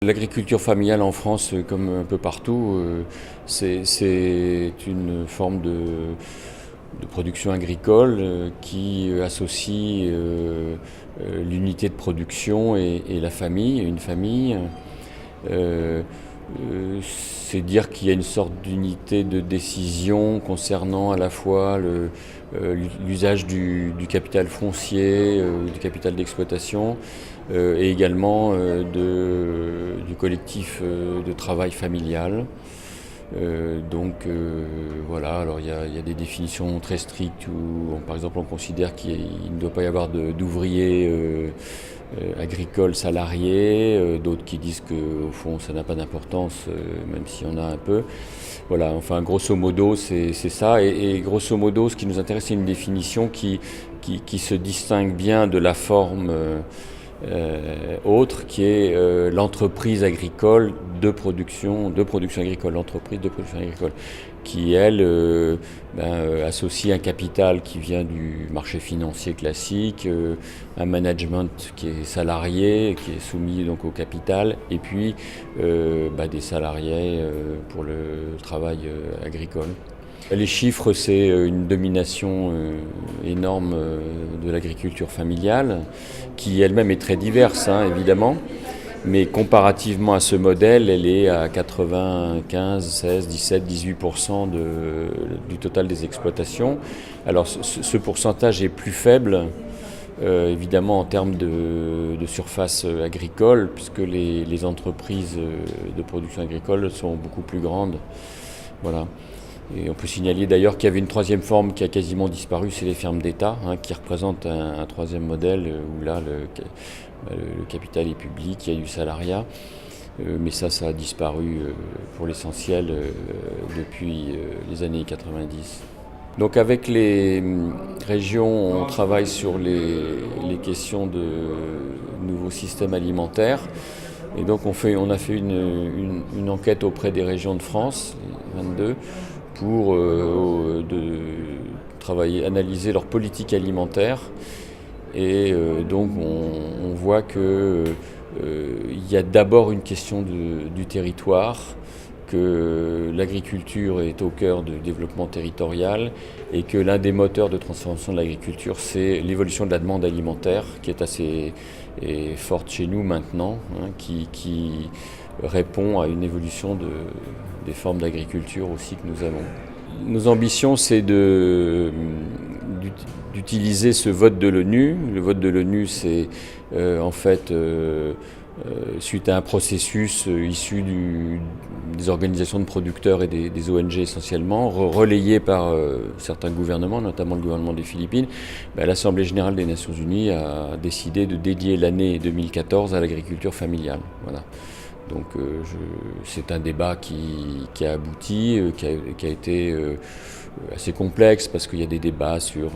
L'agriculture familiale en France, comme un peu partout, c'est une forme de production agricole qui associe l'unité de production et la famille, une famille. Euh, c'est dire qu'il y a une sorte d'unité de décision concernant à la fois l'usage du capital foncier, du capital d'exploitation, et également du collectif de travail familial. Voilà, alors il y a des définitions très strictes où, par exemple, on considère qu'il ne doit pas y avoir d'ouvriers agricoles salariés, d'autres qui disent qu'au fond ça n'a pas d'importance, même s'il y en a un peu. Voilà, enfin grosso modo c'est ça, et grosso modo ce qui nous intéresse c'est une définition qui se distingue bien de la forme autre qui est l'entreprise agricole de production agricole, l'entreprise de production agricole, qui elle associe un capital qui vient du marché financier classique, un management qui est salarié, qui est soumis donc au capital, et puis des salariés pour le travail agricole. Les chiffres, c'est une domination énorme de l'agriculture familiale, qui elle-même est très diverse, hein, évidemment, mais comparativement à ce modèle, elle est à 95, 16, 17, 18% du total des exploitations. Alors ce pourcentage est plus faible, évidemment en termes de surface agricole, puisque les entreprises de production agricole sont beaucoup plus grandes. Voilà. Et on peut signaler d'ailleurs qu'il y avait une troisième forme qui a quasiment disparu, c'est les fermes d'État, hein, qui représentent un troisième modèle où là le capital est public, il y a du salariat, mais ça a disparu pour l'essentiel depuis les années 90. Donc avec les régions, on travaille sur les questions de nouveaux systèmes alimentaires. Et donc on a fait une enquête auprès des régions de France, 22, pour travailler, analyser leur politique alimentaire. Et donc on voit qu'il y a d'abord une question du territoire, que l'agriculture est au cœur du développement territorial et que l'un des moteurs de transformation de l'agriculture, c'est l'évolution de la demande alimentaire qui est assez forte chez nous maintenant, hein, qui répond à une évolution des formes d'agriculture aussi que nous avons. Nos ambitions, c'est d'utiliser ce vote de l'ONU. Le vote de l'ONU, c'est suite à un processus issu des organisations de producteurs et des ONG essentiellement, relayé par certains gouvernements, notamment le gouvernement des Philippines. L'Assemblée générale des Nations unies a décidé de dédier l'année 2014 à l'agriculture familiale. Voilà. Donc c'est un débat qui a abouti, qui a été assez complexe, parce qu'il y a des débats sur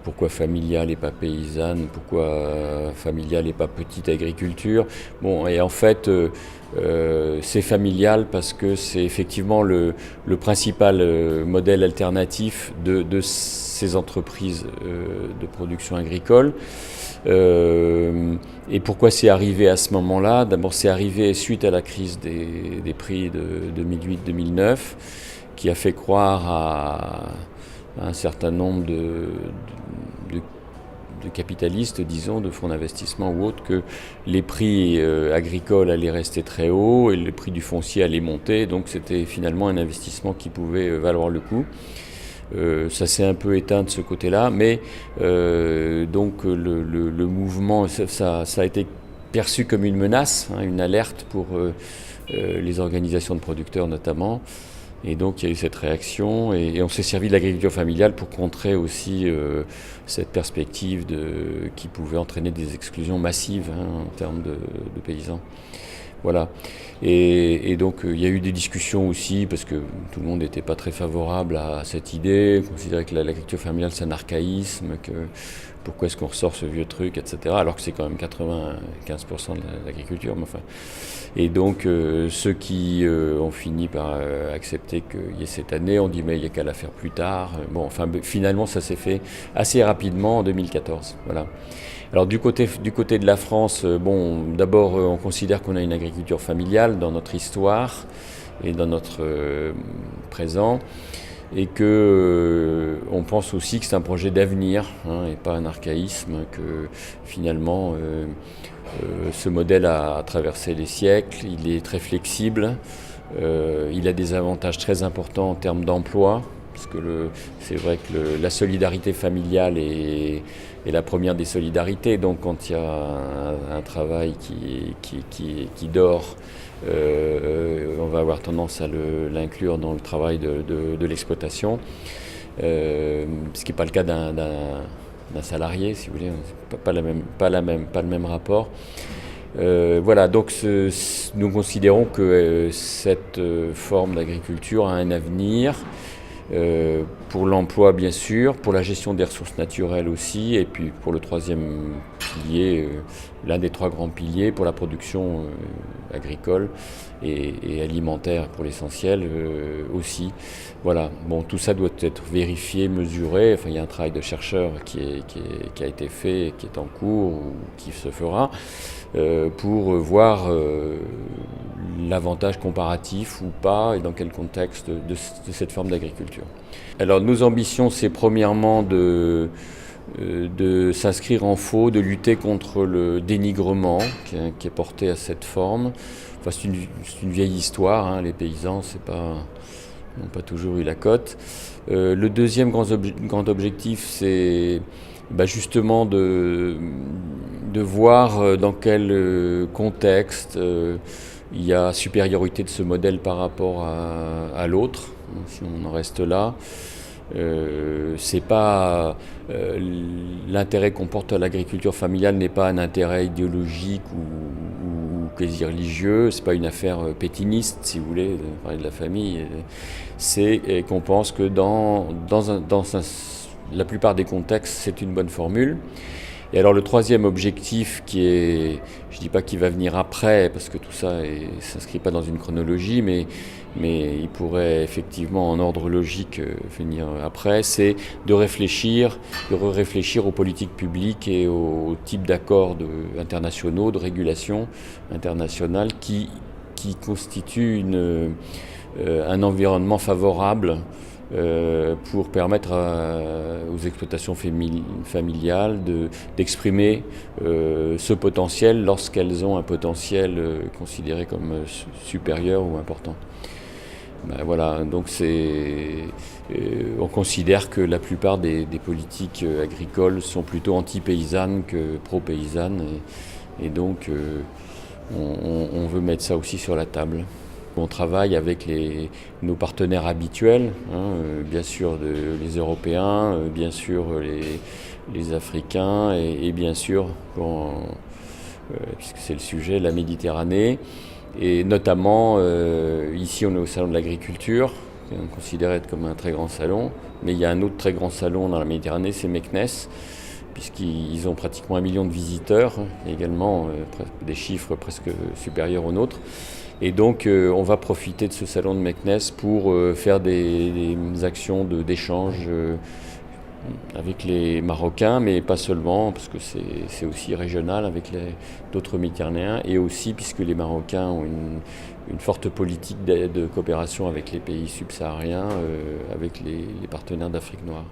pourquoi familiale et pas paysanne, pourquoi familiale et pas petite agriculture. Bon, et en fait, c'est familial parce que c'est effectivement le principal modèle alternatif de ces entreprises de production agricole. Et pourquoi c'est arrivé à ce moment-là? D'abord, c'est arrivé suite à la crise des prix de 2008-2009, qui a fait croire à un certain nombre de capitalistes, disons, de fonds d'investissement ou autres, que les prix agricoles allaient rester très hauts et le prix du foncier allait monter. Donc c'était finalement un investissement qui pouvait valoir le coup. Ça s'est un peu éteint de ce côté-là, mais donc le mouvement, ça a été perçu comme une menace, hein, une alerte pour les organisations de producteurs notamment. Et donc il y a eu cette réaction, et on s'est servi de l'agriculture familiale pour contrer aussi cette perspective qui pouvait entraîner des exclusions massives, hein, en termes de paysans. Voilà. Et donc il y a eu des discussions aussi, parce que tout le monde n'était pas très favorable à cette idée, considérait que l'agriculture familiale c'est un archaïsme, que pourquoi est-ce qu'on ressort ce vieux truc, etc. Alors que c'est quand même 95% de l'agriculture. Mais enfin. Et donc ceux qui ont fini par accepter qu'il y ait cette année, on dit mais il n'y a qu'à la faire plus tard. Bon, enfin finalement ça s'est fait assez rapidement en 2014. Voilà. Alors du côté de la France, bon, d'abord on considère qu'on a une agriculture familiale dans notre histoire et dans notre présent, et que on pense aussi que c'est un projet d'avenir, hein, et pas un archaïsme, que finalement ce modèle a traversé les siècles, il est très flexible, il a des avantages très importants en termes d'emploi, parce que c'est vrai que la solidarité familiale est la première des solidarités. Donc quand il y a un travail qui dort, on va avoir tendance à l'inclure dans le travail de l'exploitation, ce qui n'est pas le cas d'un salarié, si vous voulez, pas le même rapport. Voilà, donc nous considérons que cette forme d'agriculture a un avenir. Pour l'emploi bien sûr, pour la gestion des ressources naturelles aussi, et puis pour le troisième pilier, l'un des trois grands piliers, pour la production agricole et alimentaire pour l'essentiel aussi. Voilà, bon, tout ça doit être vérifié, mesuré. Enfin, il y a un travail de chercheur qui a été fait, qui est en cours ou qui se fera pour voir l'avantage comparatif ou pas, et dans quel contexte de cette forme d'agriculture. Alors nos ambitions, c'est premièrement de s'inscrire en faux, de lutter contre le dénigrement qui est porté à cette forme. Enfin, c'est une vieille histoire, hein, les paysans n'ont pas toujours eu la cote. Le deuxième grand objectif, c'est justement de voir dans quel contexte il y a supériorité de ce modèle par rapport à l'autre, si on en reste là. C'est pas l'intérêt qu'on porte à l'agriculture familiale n'est pas un intérêt idéologique ou quasi religieux, c'est pas une affaire pétiniste, si vous voulez, de parler de la famille. C'est qu'on pense que dans la plupart des contextes, c'est une bonne formule. Et alors le troisième objectif qui est, je ne dis pas qu'il va venir après, parce que tout ça ne s'inscrit pas dans une chronologie, mais il pourrait effectivement en ordre logique venir après, c'est de réfléchir aux politiques publiques et aux types d'accords internationaux, de régulation internationale qui constituent un environnement favorable pour permettre aux exploitations familiales d'exprimer ce potentiel lorsqu'elles ont un potentiel considéré comme supérieur ou important. Voilà, donc on considère que la plupart des politiques agricoles sont plutôt anti-paysannes que pro-paysannes, et donc on veut mettre ça aussi sur la table. On travaille avec nos partenaires habituels, hein, bien sûr les Européens, bien sûr les Africains et bien sûr, puisque c'est le sujet, la Méditerranée. Et notamment, ici on est au Salon de l'Agriculture, qui est considéré comme un très grand salon, mais il y a un autre très grand salon dans la Méditerranée, c'est Meknès, puisqu'ils ont pratiquement 1 million de visiteurs, et également des chiffres presque supérieurs aux nôtres. Et donc on va profiter de ce salon de Meknès pour faire des actions d'échange avec les Marocains, mais pas seulement, parce que c'est aussi régional avec d'autres Méditerranéens, et aussi puisque les Marocains ont une forte politique de coopération avec les pays subsahariens, avec les partenaires d'Afrique noire.